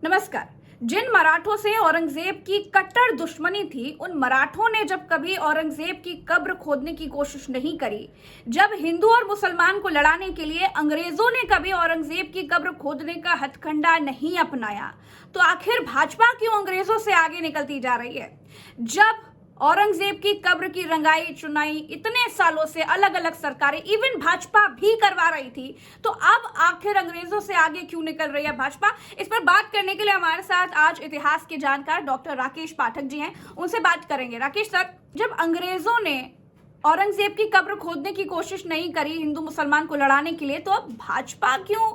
नमस्कार। जिन मराठों से औरंगजेब की कट्टर दुश्मनी थी, उन मराठों ने जब कभी औरंगजेब की कब्र खोदने की कोशिश नहीं करी, जब हिंदू और मुसलमान को लड़ाने के लिए अंग्रेजों ने कभी औरंगजेब की कब्र खोदने का हथकंडा नहीं अपनाया, तो आखिर भाजपा क्यों अंग्रेजों से आगे निकलती जा रही है? जब औरंगजेब की कब्र की रंगाई चुनाई इतने सालों से अलग अलग सरकारें, इवन भाजपा भी करवा रही थी, तो अब आखिर अंग्रेजों से आगे क्यों निकल रही है भाजपा? इस पर बात करने के लिए हमारे साथ आज इतिहास के जानकार डॉक्टर राकेश पाठक जी हैं, उनसे बात करेंगे। राकेश सर, जब अंग्रेजों ने औरंगजेब की कब्र खोदने की कोशिश नहीं करी हिंदू मुसलमान को लड़ाने के लिए, तो अब भाजपा क्यों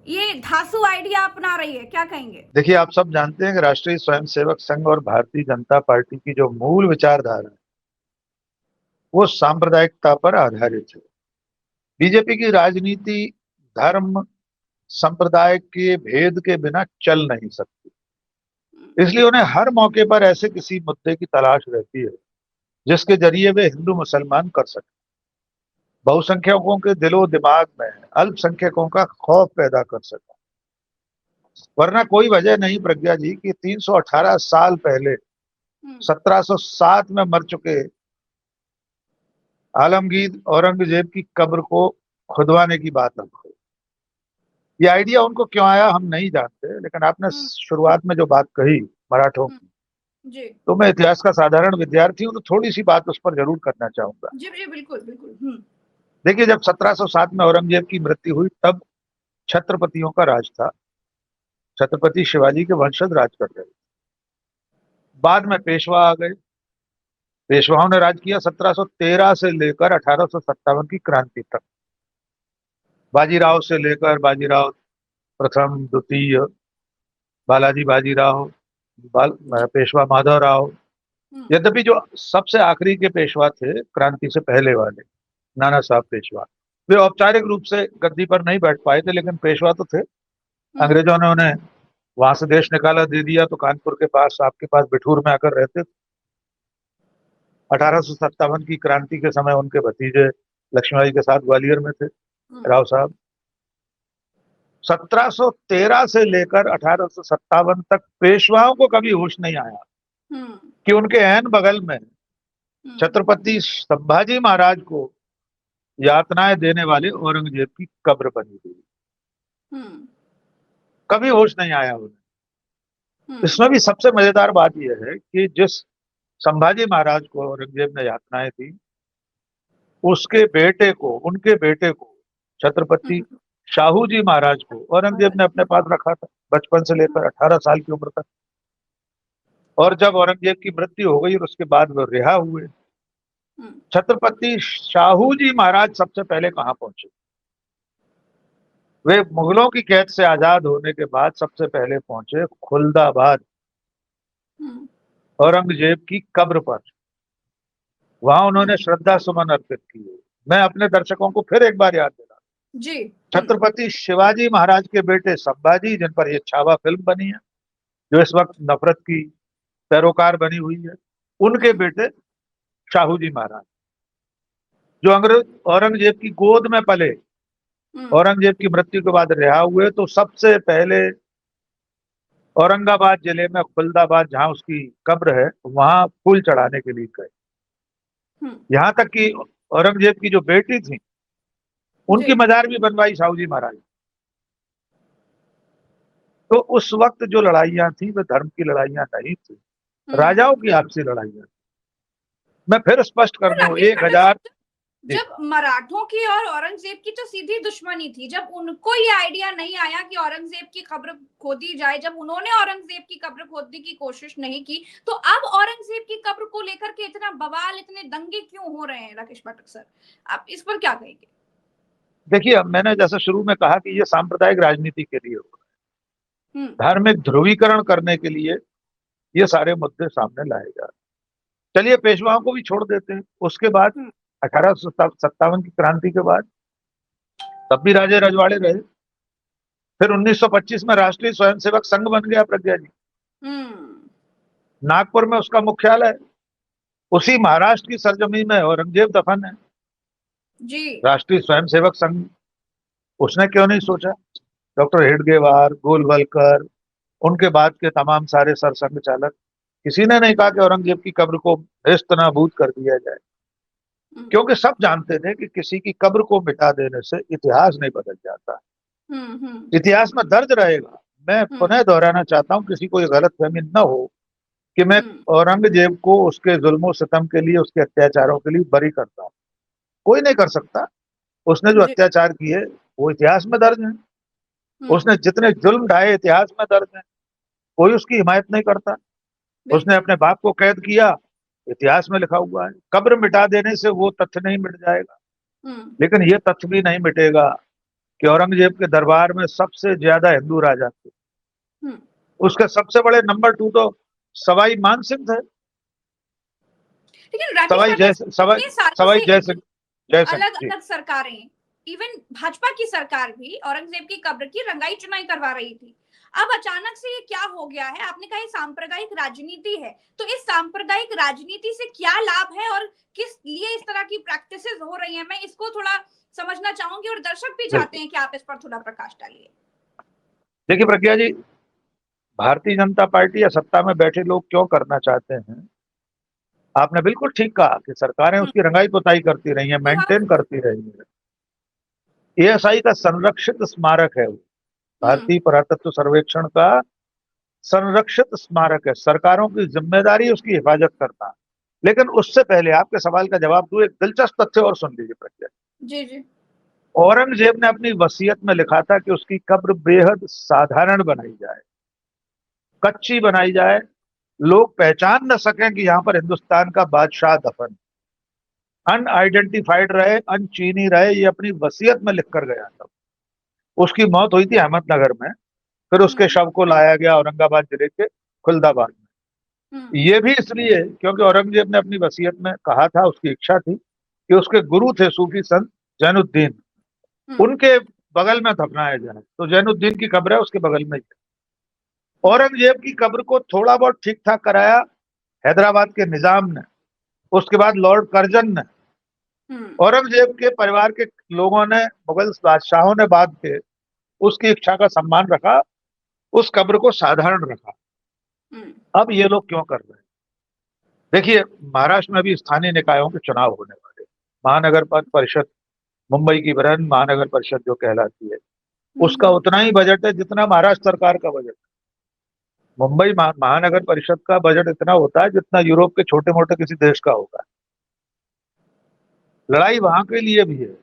ये धांसू आइडिया अपना रही है? क्या कहेंगे? देखिए, आप सब जानते हैं कि राष्ट्रीय स्वयंसेवक संघ और भारतीय जनता पार्टी की जो मूल विचारधारा है वो सांप्रदायिकता पर आधारित है। बीजेपी की राजनीति धर्म संप्रदाय के भेद के बिना चल नहीं सकती, इसलिए उन्हें हर मौके पर ऐसे किसी मुद्दे की तलाश रहती है जिसके जरिए वे हिंदू मुसलमान कर सके, बहुसंख्यकों के दिलो दिमाग में अल्पसंख्यकों का खौफ पैदा कर सके। वरना कोई वजह नहीं प्रज्ञा जी कि 318 साल पहले 1707 में मर चुके आलमगीर औरंगजेब की कब्र को खुदवाने की बात रखो। ये आइडिया उनको क्यों आया हम नहीं जानते, लेकिन आपने शुरुआत में जो बात कही मराठों की, जी तो मैं इतिहास का साधारण विद्यार्थी हूं तो थोड़ी सी बात उस पर जरूर करना चाहूंगा। जी जी, बिल्कुल बिल्कुल। देखिए, जब 1707 में औरंगजेब की मृत्यु हुई तब छत्रपतियों का राज था। छत्रपति शिवाजी के वंशज राज कर रहे थे। बाद में पेशवा आ गए। पेशवाओं ने राज किया 1713 से लेकर 1857 की क्रांति तक। बाजीराव से लेकर बाजीराव प्रथम द्वितीय, बालाजी बाजीराव, पेशवा माधवराव। यद्यपि जो सबसे आखिरी के पेशवा थे क्रांति से पहले वाले, नाना साहब पेशवा, वे औपचारिक रूप से गद्दी पर नहीं बैठ पाए थे, लेकिन पेशवा तो थे। अंग्रेजों ने उन्हें वहां से देश निकाला दे दिया तो कानपुर के पास आपके पास बिठूर में आकर रहते थे। 1857 की क्रांति के समय उनके भतीजे लक्ष्मीबाई के साथ ग्वालियर में थे, राव साहब। 1713 से लेकर 1857 तक पेशवाओं को कभी होश नहीं आया कि उनके ऐन बगल में छत्रपति संभाजी महाराज को यातनाएं देने वाले औरंगजेब की कब्र बनी हुई। कभी होश नहीं आया उन्हें। इसमें भी सबसे मजेदार बात यह है कि जिस संभाजी महाराज को औरंगजेब ने यातनाएं दी, उसके बेटे को, उनके बेटे को, छत्रपति शाहू जी महाराज को औरंगजेब ने अपने पास रखा था बचपन से लेकर 18 साल की उम्र तक। और जब औरंगजेब की मृत्यु हो गई और उसके बाद वो रिहा हुए, छत्रपति शाहू जी महाराज सबसे पहले कहां पहुंचे? वे मुगलों की कैद से आजाद होने के बाद सबसे पहले पहुंचे खुलदाबाद, औरंगजेब की कब्र पर। वहां उन्होंने श्रद्धा सुमन अर्पित किए। मैं अपने दर्शकों को फिर एक बार याद दिला, जी छत्रपति शिवाजी महाराज के बेटे संभाजी, जिन पर यह छावा फिल्म बनी है, जो इस वक्त नफरत की पैरोकार बनी हुई है, उनके बेटे शाहू जी महाराज, जो अंग्रेज औरंगजेब की गोद में पले, औरंगजेब की मृत्यु के बाद रिहा हुए, तो सबसे पहले औरंगाबाद जिले में खुलदाबाद, जहां उसकी कब्र है, वहां फूल चढ़ाने के लिए गए। यहां तक कि औरंगजेब की जो बेटी थी उनकी मजार भी बनवाई शाहू जी महाराज। तो उस वक्त जो लड़ाइयां थी वे धर्म की लड़ाइयां नहीं थी, राजाओं की आपसी लड़ाइयां। मैं फिर स्पष्ट कर दूं, 1000। जब मराठों की और औरंगजेब की तो सीधी दुश्मनी थी, जब उनको ये आइडिया नहीं आया कि औरंगजेब की कब्र खोदी जाए, जब उन्होंने औरंगजेब की कब्र खोदने की कोशिश नहीं की, तो अब औरंगजेब की कब्र को लेकर के इतना बवाल, इतने दंगे क्यों हो रहे हैं? राकेश पाठक सर, आप इस पर क्या कहेंगे? देखिए, अब मैंने जैसा शुरू में कहा कि ये सांप्रदायिक राजनीति के लिए हो रहा है, धार्मिक ध्रुवीकरण करने के लिए ये सारे मुद्दे सामने लाए जा रहे हैं। चलिए पेशवाओं को भी छोड़ देते हैं। उसके बाद 1857 की क्रांति के बाद तब भी राजे रजवाड़े रहे। फिर 1925 में राष्ट्रीय स्वयंसेवक संघ बन गया प्रज्ञा जी। नागपुर में उसका मुख्यालय। उसी महाराष्ट्र की सरजमी में औरंगजेब दफन है। जी राष्ट्रीय स्वयंसेवक संघ, उसने क्यों नहीं सोचा? डॉक्टर हेडगेवार, गोलवलकर, उनके बाद के तमाम सारे सरसंघ चालक, किसी ने नहीं कहा कि औरंगजेब की कब्र को नेस्तनाबूद कर दिया जाए, क्योंकि सब जानते थे कि किसी की कब्र को मिटा देने से इतिहास नहीं बदल जाता, इतिहास में दर्ज रहेगा। मैं पुनः दोहराना चाहता हूँ, किसी को ये गलतफहमी न हो कि मैं औरंगजेब को उसके जुल्मों सितम के लिए, उसके अत्याचारों के लिए बरी करता हूँ। कोई नहीं कर सकता। उसने जो अत्याचार किए वो इतिहास में दर्ज है, उसने जितने जुल्म ढाए इतिहास में दर्ज है, कोई उसकी हिमायत नहीं करता। उसने अपने बाप को कैद किया, इतिहास में लिखा हुआ है। कब्र मिटा देने से वो तथ्य नहीं मिट जाएगा, लेकिन ये तथ्य भी नहीं मिटेगा कि औरंगजेब के दरबार में सबसे ज्यादा हिंदू राजा थे। उसके सबसे बड़े नंबर 2 तो सवाई मानसिंह थे। लेकिन सवाई जय सिंह अलग अलग सरकारें, इवन भाजपा की सरकार भी औरंगजेब की कब्र की रंगाई चुनाई करवा रही थी। अब अचानक से ये क्या हो गया है? आपने कहा ये सांप्रदायिक राजनीति है, तो इस सांप्रदायिक राजनीति से क्या लाभ है और किस लिए इस तरह की प्रैक्टिसेस हो रही हैं? मैं इसको थोड़ा समझना चाहूंगी और दर्शक भी चाहते हैं कि आप इस पर थोड़ा प्रकाश डालिए। देखिए प्रज्ञा जी, भारतीय जनता पार्टी या सत्ता में बैठे लोग क्यों करना चाहते हैं, आपने बिल्कुल ठीक कहा कि सरकारें उसकी रंगाई पुताई करती रही है, मेंटेन करती रही है। एएसआई का संरक्षित स्मारक है वो, भारतीय पुरातत्व सर्वेक्षण का संरक्षित स्मारक है। सरकारों की जिम्मेदारी उसकी हिफाजत करना। लेकिन उससे पहले आपके सवाल का जवाब दूं, एक दिलचस्प तथ्य और सुन लीजिए प्रज्ञा जी जी। औरंगजेब ने अपनी वसीयत में लिखा था कि उसकी कब्र बेहद साधारण बनाई जाए, कच्ची बनाई जाए, लोग पहचान न सकें कि यहां पर हिंदुस्तान का बादशाह दफन, अनआइडेंटिफाइड रहे, अनचीनी रहे। ये अपनी वसीयत में लिखकर गया था। उसकी मौत हुई थी अहमदनगर में, फिर उसके शव को लाया गया औरंगाबाद जिले के खुलदाबाद में। ये भी इसलिए क्योंकि औरंगजेब ने अपनी वसीयत में कहा था, उसकी इच्छा थी कि उसके गुरु थे सूफी संत जैनुद्दीन, उनके बगल में दफनाया जाए। तो जैनुद्दीन की कब्र है उसके बगल में। औरंगजेब की कब्र को थोड़ा बहुत ठीक ठाक कराया हैदराबाद के निजाम ने, उसके बाद लॉर्ड कर्जन ने। औरंगजेब के परिवार के लोगों ने, मुगल बादशाहों ने बाद के उसकी इच्छा का सम्मान रखा, उस कब्र को साधारण रखा। अब ये लोग क्यों कर रहे हैं? देखिए, महाराष्ट्र में भी स्थानीय निकायों के चुनाव होने वाले। महानगर परिषद, मुंबई की बृहन महानगर परिषद जो कहलाती है, उसका उतना ही बजट है जितना महाराष्ट्र सरकार का बजट है। मुंबई महानगर परिषद का बजट इतना होता है जितना यूरोप के छोटे मोटे किसी देश का होगा। लड़ाई वहां के लिए भी है।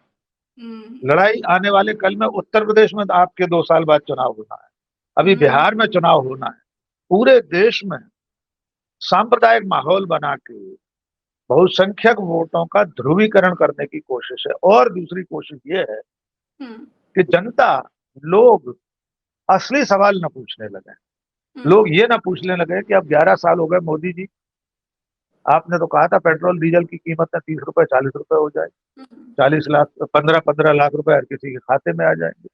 लड़ाई आने वाले कल में उत्तर प्रदेश में आपके 2 साल बाद चुनाव होना है, अभी बिहार में चुनाव होना है। पूरे देश में सांप्रदायिक माहौल बना के बहुसंख्यक वोटों का ध्रुवीकरण करने की कोशिश है। और दूसरी कोशिश ये है कि जनता, लोग असली सवाल न पूछने लगे। लोग ये ना पूछने लगे कि अब 11 साल हो गए मोदी जी, आपने तो कहा था पेट्रोल डीजल की कीमत में 30 रुपए 40 रुपए हो जाए, 40 लाख 15 लाख रुपए हर किसी के खाते में आ जाएंगे,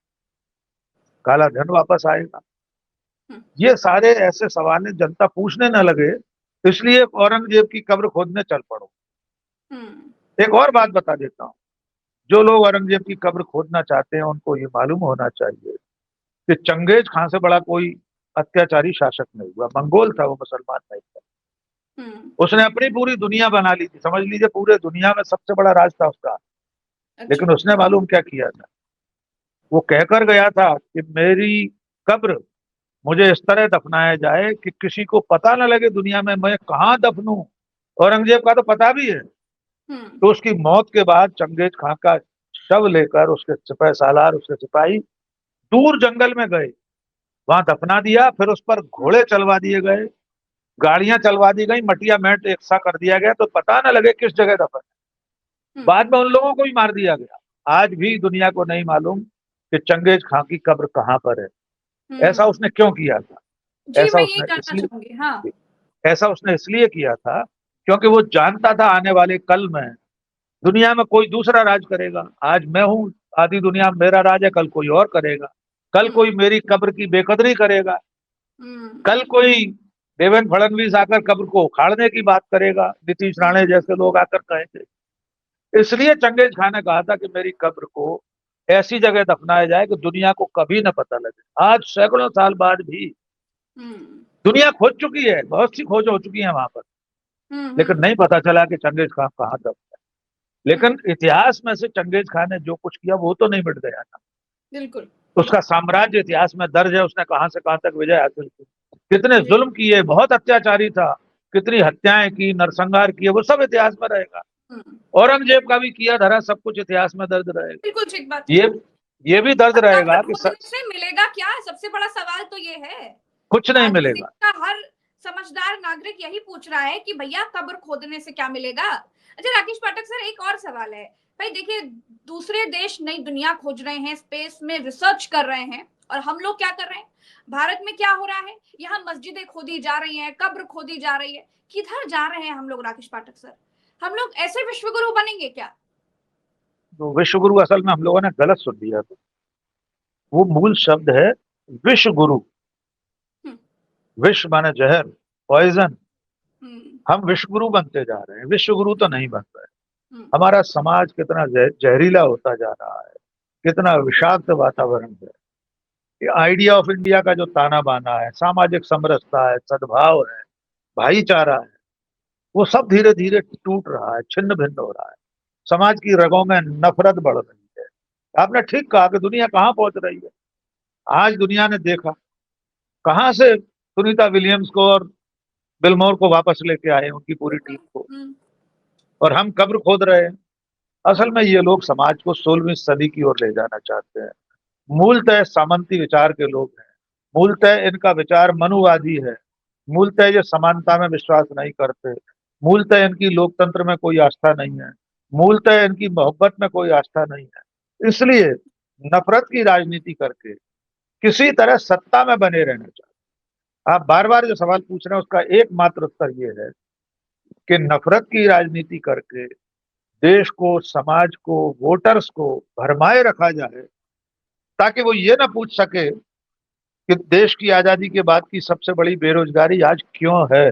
काला धन वापस आएगा। ये सारे ऐसे सवाल जनता पूछने न लगे, इसलिए औरंगजेब की कब्र खोदने चल पड़ो। एक और बात बता देता हूं, जो लोग औरंगजेब की कब्र खोदना चाहते हैं उनको ये मालूम होना चाहिए कि चंगेज खान से बड़ा कोई अत्याचारी शासक नहीं हुआ। मंगोल था, वो मुसलमान नहीं था। उसने अपनी पूरी दुनिया बना ली थी, समझ लीजिए पूरे दुनिया में सबसे बड़ा राज था उसका। लेकिन उसने मालूम क्या किया था, वो कहकर गया था कि मेरी कब्र मुझे इस तरह दफनाया जाए कि किसी को पता न लगे दुनिया में मैं कहां दफनूं। औरंगजेब का तो पता भी है। तो उसकी मौत के बाद चंगेज खान का शव लेकर उसके सिपह सालार, उसके सिपाही दूर जंगल में गए, वहां दफना दिया। फिर उस पर घोड़े चलवा दिए गए, गाड़ियां चलवा दी गई, मटिया मेट एक सा कर दिया गया तो पता न लगे किस जगह दफन है। बाद में उन लोगों को भी मार दिया गया। आज भी दुनिया को नहीं मालूम कि चंगेज खान की कब्र कहां पर है। ऐसा उसने क्यों किया था? ऐसा उसने इसलिए किया था क्योंकि वो जानता था आने वाले कल में दुनिया में कोई दूसरा राज करेगा। आज मैं हूं, आधी दुनिया मेरा राज है, कल कोई और करेगा। कल कोई मेरी कब्र की बेकदरी करेगा, कल कोई देवेंद्र फडणवीस आकर कब्र को उखाड़ने की बात करेगा, नीतीश राणे जैसे लोग आकर कहेंगे। इसलिए चंगेज खान ने कहा था कि मेरी कब्र को ऐसी जगह दफनाया जाए कि दुनिया को कभी न पता लगे। आज सैकड़ों साल बाद भी दुनिया खोज चुकी है, बहुत सी खोज हो चुकी है वहां पर, लेकिन नहीं पता चला कि चंगेज खान कहाँ दब है। लेकिन इतिहास में से चंगेज खान ने जो कुछ किया वो तो नहीं मिट गया ना। बिल्कुल। उसका साम्राज्य इतिहास में दर्ज है, उसने कहां से कहां तक विजय हासिल की, कितने जुल्म किए, बहुत अत्याचारी था, कितनी हत्याएं की, नरसंहार किए, वो सब इतिहास में रहेगा। औरंगजेब का भी किया धरा सब कुछ इतिहास में दर्ज रहेगा। बिल्कुल ठीक बात है। ये भी दर्ज रहेगा कि से मिलेगा क्या? सबसे बड़ा सवाल तो ये है, कुछ नहीं मिलेगा। का हर समझदार नागरिक यही पूछ रहा है कि भैया कब्र खोदने से क्या मिलेगा। अच्छा राकेश पाठक सर, एक और सवाल है भाई, देखिए दूसरे देश नई दुनिया खोज रहे हैं, स्पेस में रिसर्च कर रहे हैं, और हम लोग क्या कर रहे हैं? भारत में क्या हो रहा है? यहाँ मस्जिदें खोदी जा रही हैं, कब्र खोदी जा रही है, किधर जा रहे हैं हम लोग राकेश पाठक सर? हम लोग ऐसे विश्वगुरु बनेंगे क्या? तो विश्वगुरु असल में हम लोगों ने गलत सुन लिया, तो वो मूल शब्द है विश्व गुरु। विश्व माने जहर, पॉइजन। हम विश्वगुरु बनते जा रहे हैं, विश्वगुरु तो नहीं बन रहे। हमारा समाज कितना जहरीला होता जा रहा है, कितना विषाक्त वातावरण है। ये आइडिया ऑफ इंडिया का जो ताना बाना है, सामाजिक समरसता है, सद्भाव है, भाईचारा है, वो सब धीरे धीरे टूट रहा है, छिन्न भिन्न हो रहा है। समाज की रगों में नफरत बढ़ रही है। आपने ठीक कहा कि दुनिया कहाँ पहुंच रही है। आज दुनिया ने देखा कहां से सुनीता विलियम्स को और बिलमोर को वापस लेके आए, उनकी पूरी टीम को, और हम कब्र खोद रहे हैं। असल में ये लोग समाज को 16वीं सदी की ओर ले जाना चाहते हैं। मूलतः सामंती विचार के लोग हैं, मूलतः इनका विचार मनुवादी है, मूलतः ये समानता में विश्वास नहीं करते, मूलतः इनकी लोकतंत्र में कोई आस्था नहीं है, मूलतः इनकी मोहब्बत में कोई आस्था नहीं है। इसलिए नफरत की राजनीति करके किसी तरह सत्ता में बने रहना चाहते। आप बार बार जो सवाल पूछ रहे हैं उसका एकमात्र उत्तर ये है कि नफरत की राजनीति करके देश को, समाज को, वोटर्स को भरमाए रखा जाए, ताकि वो ये ना पूछ सके कि देश की आजादी के बाद की सबसे बड़ी बेरोजगारी आज क्यों है,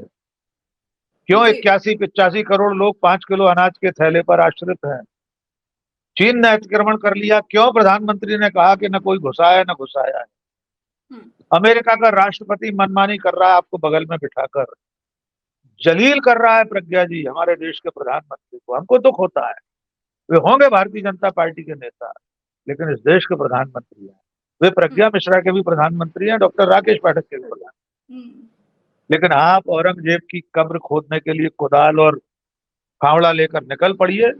क्यों 81-85 करोड़ लोग 5 किलो अनाज के थैले पर आश्रित हैं। चीन ने अतिक्रमण कर लिया, क्यों प्रधानमंत्री ने कहा कि न कोई घुसाया न घुसाया है। अमेरिका का राष्ट्रपति मनमानी कर रहा है, आपको बगल में बिठाकर जलील कर रहा है प्रज्ञा जी हमारे देश के प्रधानमंत्री को। हमको दुख होता है, वे होंगे भारतीय जनता पार्टी के नेता, लेकिन इस देश के प्रधानमंत्री हैं। वे प्रज्ञा मिश्रा के भी प्रधानमंत्री हैं, डॉक्टर राकेश पाठक के भी प्रधानमंत्री। लेकिन आप औरंगजेब की कब्र खोदने के लिए कुदाल और फावड़ा लेकर निकल पड़िए,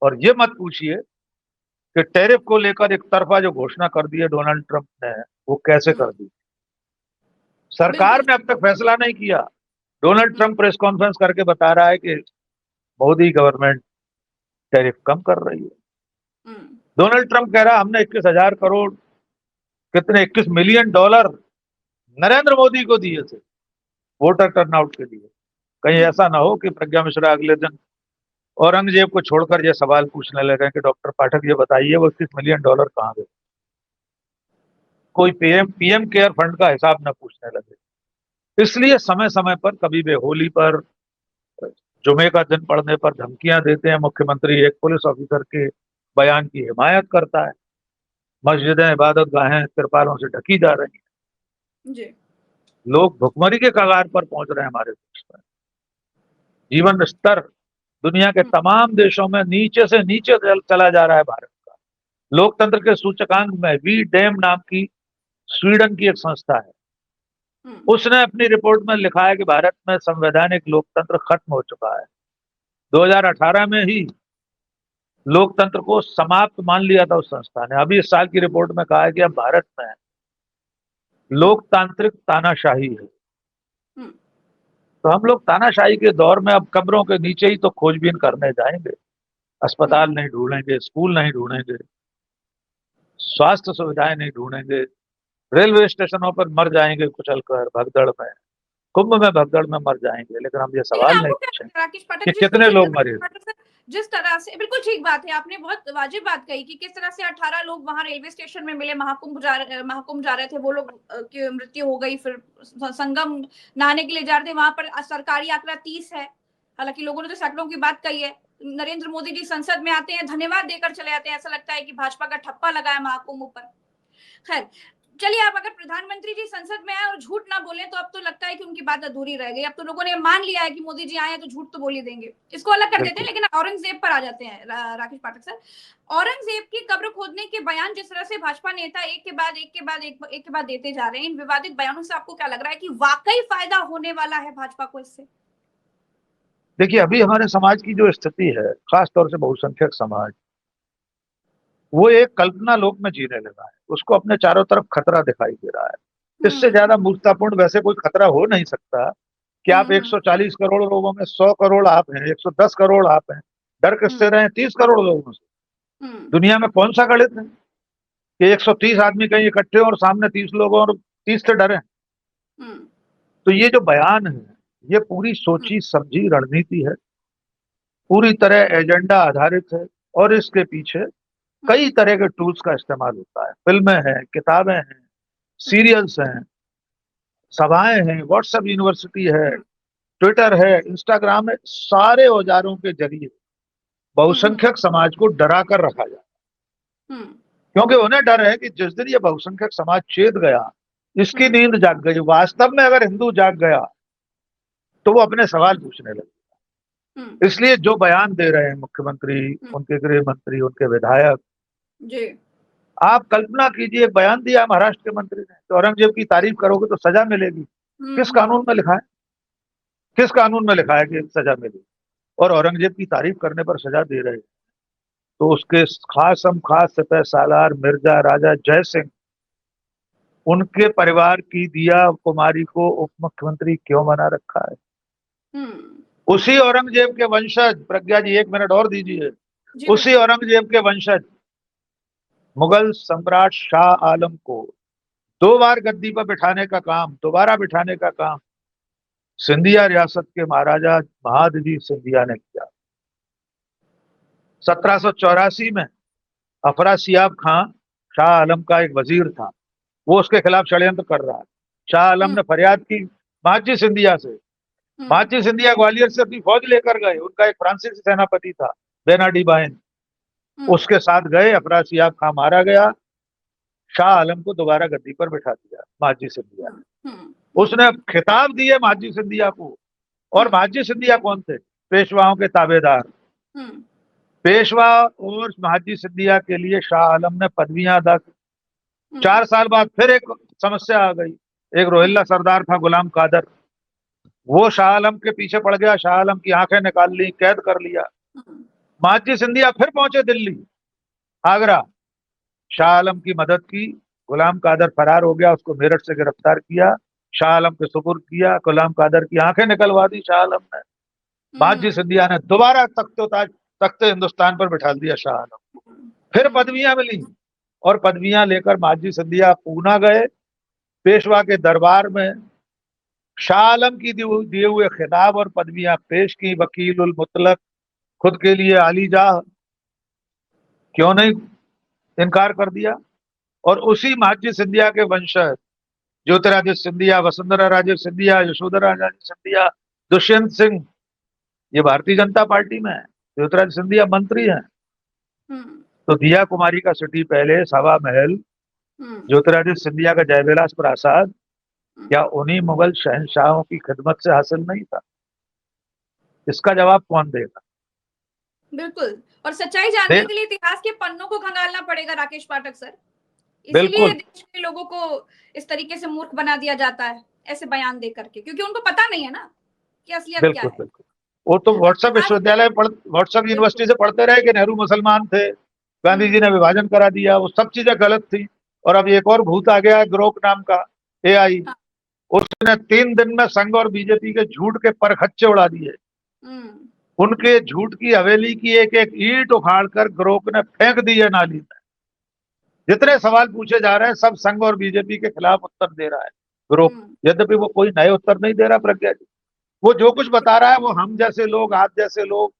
और ये मत पूछिए कि टैरिफ को लेकर एक तरफा जो घोषणा कर दी है डोनाल्ड ट्रंप ने, वो कैसे कर दी। सरकार ने अब तक फैसला नहीं किया। डोनाल्ड ट्रंप प्रेस कॉन्फ्रेंस करके बता रहा है कि मोदी गवर्नमेंट टैरिफ कम कर रही है। डोनाल्ड ट्रंप कह रहा हमने 21,000 करोड़, कितने 21 मिलियन डॉलर नरेंद्र मोदी को दिए थे वोटर टर्नआउट के लिए। कहीं ऐसा ना हो कि प्रज्ञा मिश्रा अगले दिन औरंगजेब को छोड़कर ये सवाल पूछने लगे कि डॉक्टर पाठक ये बताइए वो 21 मिलियन डॉलर कहाँ गए। कोई पीएम केयर फंड का हिसाब न पूछने लगे। इसलिए समय समय पर, कभी वे होली पर, जुमे का दिन पड़ने पर धमकियां देते हैं मुख्यमंत्री। एक पुलिस ऑफिसर के बयान की हिमायत करता है। मस्जिदें, इबादत गाहें तिरपालों से ढकी जा रही हैं जी। लोग भुखमरी के कगार पर पहुंच रहे हैं हमारे देश में। जीवन स्तर दुनिया के तमाम देशों में नीचे से नीचे चला जा रहा है भारत का। लोकतंत्र के सूचकांक में वी डेम नाम की स्वीडन की एक संस्था है, उसने अपनी रिपोर्ट में लिखा है कि भारत में संवैधानिक लोकतंत्र खत्म हो चुका है। 2018 में ही लोकतंत्र को समाप्त मान लिया था उस संस्था ने। अभी इस साल की रिपोर्ट में कहा है कि अब भारत में लोकतांत्रिक तानाशाही है। तो हम लोग तानाशाही के दौर में अब कब्रों के नीचे ही तो खोजबीन करने जाएंगे। अस्पताल नहीं ढूंढेंगे, स्कूल नहीं ढूंढेंगे, स्वास्थ्य सुविधाएं नहीं ढूंढेंगे, रेलवे स्टेशनों पर मर जाएंगे कुचल कर भगदड़ में, कुंभ में भगदड़ में मर जाएंगे। लेकिन हम ये सवाल नहीं पूछेंगे कि कितने लोग मरे। जिस तरह से, बिल्कुल ठीक बात है, आपने बहुत वाजिब बात कही कि किस तरह से 18 लोग वहां रेलवे स्टेशन में मिले, महाकुंभ जा रहे थे, वो लोग की मृत्यु हो गई। फिर संगम नहाने के लिए जा रहे थे, वहां पर सरकारी आंकड़ा 30 है। हालांकि लोगों ने तो सैकड़ों की बात कही है। नरेंद्र मोदी जी संसद में आते हैं, धन्यवाद देकर चले जाते हैं, ऐसा लगता है कि भाजपा का ठप्पा लगा है महाकुंभ पर। खैर, चलिए, आप अगर प्रधानमंत्री जी संसद में आए और झूठ ना बोले तो अब तो लगता है कि उनकी बात अधूरी रह गई। अब तो लोगों ने मान लिया है कि मोदी जी आए हैं तो झूठ तो बोल ही देंगे। इसको अलग कर देते हैं, लेकिन औरंगजेब पर आ जाते हैं राकेश पाठक सर। औरंगजेब की कब्र खोदने के बयान जिस तरह से भाजपा नेता एक के बाद देते जा रहे हैं, इन विवादित बयानों से आपको क्या लग रहा है कि वाकई फायदा होने वाला है भाजपा को इससे? देखिए, अभी हमारे समाज की जो स्थिति है, खास तौर से बहुसंख्यक समाज, वो एक कल्पना लोक में जीने लगा है। उसको अपने चारों तरफ खतरा दिखाई दे रहा है। इससे ज्यादा मूर्खतापूर्ण वैसे कोई खतरा हो नहीं सकता कि आप 140 करोड़ लोगों में 100 करोड़ आप हैं, 110 करोड़ आप हैं। डर किससे रहे? 30 करोड़ लोगों से। दुनिया में कौन सा गणित है कि 130 आदमी कहीं इकट्ठे और सामने 30 लोग और 30 से डरे? तो ये जो बयान है, ये पूरी सोची समझी रणनीति है, पूरी तरह एजेंडा आधारित है, और इसके पीछे कई तरह के टूल्स का इस्तेमाल होता है। फिल्में हैं, किताबें हैं, सीरियल्स हैं, सभाएं हैं, व्हाट्सएप यूनिवर्सिटी है, ट्विटर है, इंस्टाग्राम है। सारे औजारों के जरिए बहुसंख्यक समाज को डरा कर रखा जाए, क्योंकि उन्हें डर है कि जिस दिन ये बहुसंख्यक समाज चेत गया, इसकी नींद जाग गई, वास्तव में अगर हिंदू जाग गया तो वो अपने सवाल पूछने लगे। इसलिए जो बयान दे रहे हैं मुख्यमंत्री, उनके गृह मंत्री, उनके विधायक जी, आप कल्पना कीजिए, एक बयान दिया महाराष्ट्र के मंत्री ने तो औरंगजेब की तारीफ करोगे तो सजा मिलेगी। किस कानून में लिखा है? किस कानून में लिखा है कि सजा मिलेगी? और औरंगजेब की तारीफ करने पर सजा दे रहे हैं, तो उसके खासम खास सिपह सालार मिर्जा राजा जय सिंह, उनके परिवार की दिया कुमारी को उप मुख्यमंत्री क्यों बना रखा है? उसी औरंगजेब के वंशज, प्रज्ञा जी 1 मिनट और दीजिए, उसी औरंगजेब के वंशज मुगल सम्राट शाह आलम को 2 बार गद्दी पर बिठाने का काम, दोबारा बिठाने का काम सिंधिया रियासत के महाराजा महादजी सिंधिया ने किया। 1784 में अफरासियाब खां शाह आलम का एक वजीर था, वो उसके खिलाफ षड्यंत्र कर रहा है। शाह आलम ने फरियाद की महादजी सिंधिया से। महादजी सिंधिया ग्वालियर से अपनी फौज लेकर गए। उनका एक फ्रांसीसी सेनापति था, बेनाडी बाइन, उसके साथ गए। अफरासियाब खां मारा गया, शाह आलम को दोबारा गद्दी पर बिठा दिया महादजी सिंधिया ने। उसने खिताब दिए महादजी सिंधिया को। और महादजी सिंधिया कौन थे? पेशवाओं के ताबेदार। पेशवा और महादजी सिंधिया के लिए शाह आलम ने पदवियां अदा की। 4 साल बाद फिर एक समस्या आ गई। एक रोहिल्ला सरदार था गुलाम कादर, वो शाह आलम के पीछे पड़ गया। शाह आलम की आंखें निकाल ली, कैद कर लिया। महादजी सिंधिया फिर पहुंचे दिल्ली, आगरा, शाह आलम की मदद की। गुलाम कादर फरार हो गया, उसको मेरठ से गिरफ्तार किया, शाह आलम के सुपुर्द किया। गुलाम कादर की आंखें निकलवा दी शाह आलम ने। महादजी सिंधिया ने दोबारा तख्ते हिंदुस्तान पर बिठा दिया शाह आलम को। फिर पदवियां मिली, और पदवियां लेकर महादजी सिंधिया पूना गए। पेशवा के दरबार में शाह आलम की दिए हुए खिताब और पदवियां पेश की। वकील उल मुतलक, खुद के लिए आलीजाह, क्यों नहीं इनकार कर दिया। और उसी महादजी सिंधिया के वंशज ज्योतिरादित्य सिंधिया, वसुंधरा राजे सिंधिया, यशोधरा राजे सिंधिया, दुष्यंत सिंह, ये भारतीय जनता पार्टी में है। ज्योतिरादित्य सिंधिया मंत्री हैं। तो दिया कुमारी का सिटी पैलेस, हवा महल, ज्योतिरादित्य सिंधिया का जयविलास प्रासाद, क्या उन्हीं मुगल शहंशाहों की खिदमत से हासिल नहीं था? इसका जवाब कौन देगा? बिल्कुल। और सच्चाई जानने के लिए इतिहास के पन्नों को खंगालना पड़ेगा राकेश पाठक सर। इसीलिए देश के लोगों को इस तरीके से मूर्ख बना दिया जाता है ऐसे बयान दे करके, क्योंकि उनको पता नहीं है ना कि असलियत क्या है। बिल्कुल। वो तो व्हाट्सएप विश्वविद्यालय व्हाट्सएप यूनिवर्सिटी से पढ़ते रहे कि नेहरू मुसलमान थे, गांधी जी ने विभाजन करा दिया, वो सब चीजें गलत थी। और अब एक और भूत आ गया है, ग्रोक नाम का AI। उसने 3 दिन में संघ और बीजेपी के झूठ के परखच्चे उड़ा दिए। उनके झूठ की हवेली की एक एक ईंट उखाड़कर ग्रोक ने फेंक दी है नाली में। जितने सवाल पूछे जा रहे हैं सब संघ और बीजेपी के खिलाफ उत्तर दे रहा है ग्रोक, यद्यपि वो कोई नए उत्तर नहीं दे रहा। प्रज्ञा जी, वो जो कुछ बता रहा है वो हम जैसे लोग, आप जैसे लोग,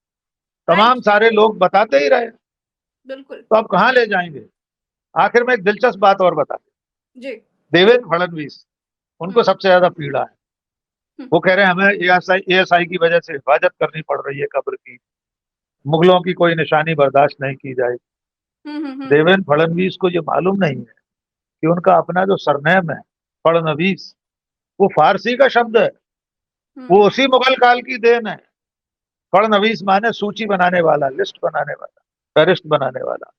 तमाम सारे लोग बताते ही रहे। बिल्कुल। तो अब कहाँ ले जाएंगे? आखिर में एक दिलचस्प बात और बता दें। देवेंद्र फडणवीस, उनको सबसे ज्यादा पीड़ा है। वो कह रहे हैं हमें ASI की वजह से हिफाजत करनी पड़ रही है कब्र की, मुगलों की कोई निशानी बर्दाश्त नहीं की जाएगी। देवेंद्र फडणवीस को ये मालूम नहीं है कि उनका अपना जो सरनेम है फडणवीस, वो फारसी का शब्द है, वो उसी मुगल काल की देन है। फडणवीस माने सूची बनाने वाला, लिस्ट बनाने वाला, फहरिस्त बनाने वाला।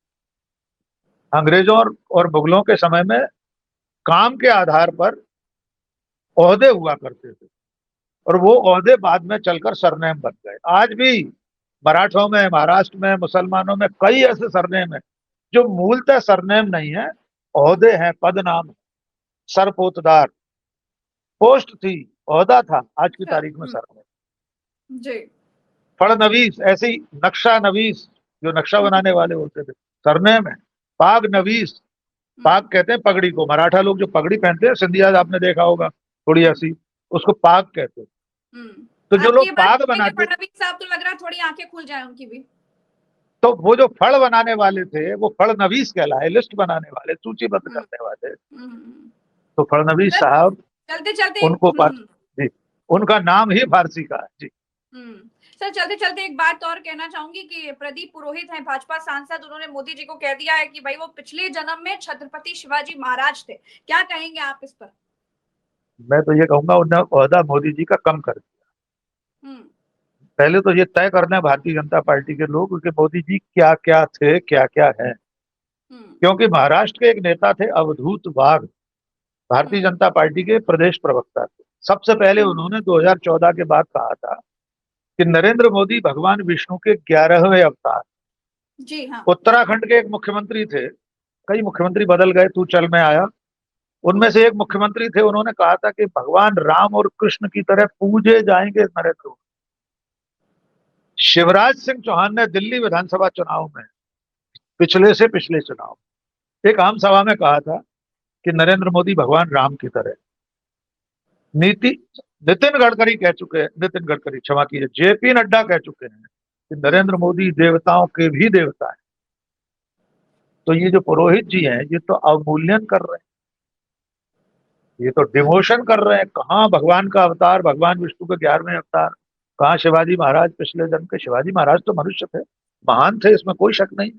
अंग्रेजों और मुगलों के समय में काम के आधार पर ओहदे हुआ करते थे और वो ओहदे बाद में चलकर सरनेम बन गए। आज भी मराठों में, महाराष्ट्र में, मुसलमानों में कई ऐसे सरनेम है जो मूलतः सरनेम नहीं है, ओहदे हैं, पद नाम, सरपोतदार, पोस्ट थी, ओहदा था, आज की तारीख में सरनेम। जी। फडणवीस ऐसे ही, नक्शा नवीस जो नक्शा बनाने वाले होते थे, सरनेम है। पाग नवीस, पाग कहते हैं पगड़ी को, मराठा लोग जो पगड़ी पहनते हैं, सिंधिया आपने देखा होगा थोड़ी ऐसी, उसको पाग कहते हैं। तो जो लोग पाग बनाते, फडणवीस साहब तो लग रहा है थोड़ी आंखें खुल जाए उनकी भी। तो वो जो फड़ बनाने वाले थे वो फडणवीस कहलाए, लिस्ट बनाने वाले, सूचीबद्ध करने वाले। तो फडणवीस साहब, चलते चलते उनको जी, उनका नाम ही फारसी का है जी। सर, चलते चलते एक बात और कहना चाहूंगी कि प्रदीप पुरोहित हैं भाजपा सांसद, उन्होंने मोदी जी को कह दिया है कि भाई वो पिछले जन्म में छत्रपति शिवाजी महाराज थे। क्या कहेंगे आप इस पर? मैं तो ये कहूंगा उन्होंने ओहदा मोदी जी का कम कर दिया। पहले तो ये तय करना है भारतीय जनता पार्टी के लोग कि मोदी जी क्या क्या थे, क्या क्या है। क्योंकि महाराष्ट्र के एक नेता थे अवधूत वाघ, भारतीय जनता पार्टी के प्रदेश प्रवक्ता थे। सबसे पहले उन्होंने 2014 के बाद कहा था कि नरेंद्र मोदी भगवान विष्णु के 11वें अवतार। जी हाँ। उत्तराखंड के एक मुख्यमंत्री थे, कई मुख्यमंत्री बदल गए, तू चल में आया, उनमें से एक मुख्यमंत्री थे, उन्होंने कहा था कि भगवान राम और कृष्ण की तरह पूजे जाएंगे नरेंद्र मोदी। शिवराज सिंह चौहान ने दिल्ली विधानसभा चुनाव में, पिछले से पिछले चुनाव, एक आम सभा में कहा था कि नरेंद्र मोदी भगवान राम की तरह। नितिन गडकरी कह चुके हैं, नितिन गडकरी क्षमा कीजिए, जेपी नड्डा कह चुके हैं कि नरेंद्र मोदी देवताओं के भी देवता है। तो ये जो पुरोहित जी हैं, ये तो अवमूल्यन कर रहे हैं, ये तो डिमोशन कर रहे हैं। कहाँ भगवान का अवतार, भगवान विष्णु के 11वें अवतार, कहाँ शिवाजी महाराज पिछले जन्म के? शिवाजी महाराज तो मनुष्य थे, महान थे, इसमें कोई शक नहीं।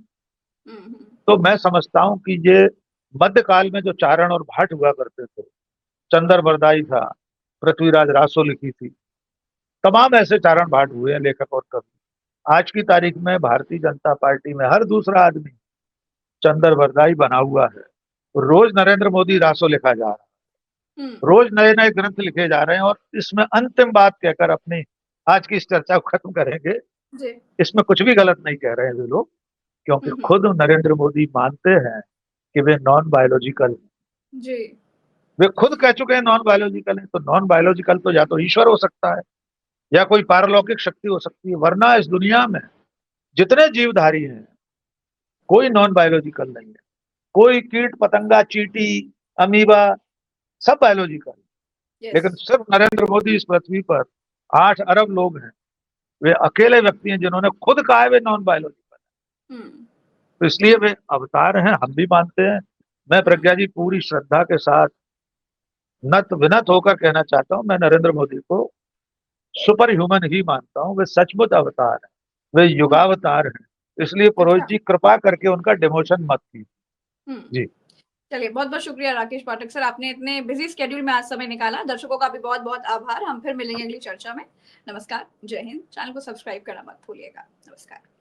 तो मैं समझता हूं कि ये मध्यकाल में जो चारण और भाट हुआ करते थे, चंदर बरदाई था, पृथ्वीराज रासो लिखी थी, तमाम ऐसे चारण भाट हुए हैं, लेखक और कवि। आज की तारीख में भारतीय जनता पार्टी में हर दूसरा आदमी चंदर बरदाई बना हुआ है। रोज नरेंद्र मोदी रासो लिखा जा रहा है, रोज नए नए ग्रंथ लिखे जा रहे हैं। और इसमें अंतिम बात कहकर अपनी आज की इस चर्चा को खत्म करेंगे, इसमें कुछ भी गलत नहीं कह रहे हैं वे लोग, क्योंकि खुद नरेंद्र मोदी मानते हैं कि वे नॉन बायोलॉजिकल जी, वे खुद कह चुके हैं नॉन बायोलॉजिकल है। तो नॉन बायोलॉजिकल तो या तो ईश्वर हो सकता है या कोई पारलौकिक शक्ति हो सकती है, वरना इस दुनिया में जितने जीवधारी हैं कोई नॉन बायोलॉजिकल नहीं है। कोई कीट पतंगा, चींटी, अमीबा सब बायोलॉजिकल, लेकिन सिर्फ नरेंद्र मोदी इस पृथ्वी पर 8 अरब लोग हैं, वे अकेले व्यक्ति हैं जिन्होंने खुद कहा है वे नॉन बायोलॉजिकल है। तो इसलिए वे अवतार हैं, हम भी मानते हैं। मैं प्रज्ञा जी पूरी श्रद्धा के साथ नत विनत होकर कहना चाहता हूं, मैं नरेंद्र मोदी को सुपर ह्यूमन ही मानता हूं। वे सचमुच अवतार हैं, वे युगावतार हैं। इसलिए पुरोहित जी कृपा करके उनका डिमोशन मत कीजिए जी। चलिए, बहुत बहुत शुक्रिया राकेश पाठक सर, आपने इतने बिजी स्केड्यूल में आज समय निकाला। दर्शकों का भी बहुत बहुत आभार। हम फिर मिलेंगे अगली चर्चा में। नमस्कार, जय हिंद। चैनल को सब्सक्राइब करना मत भूलिएगा। नमस्कार।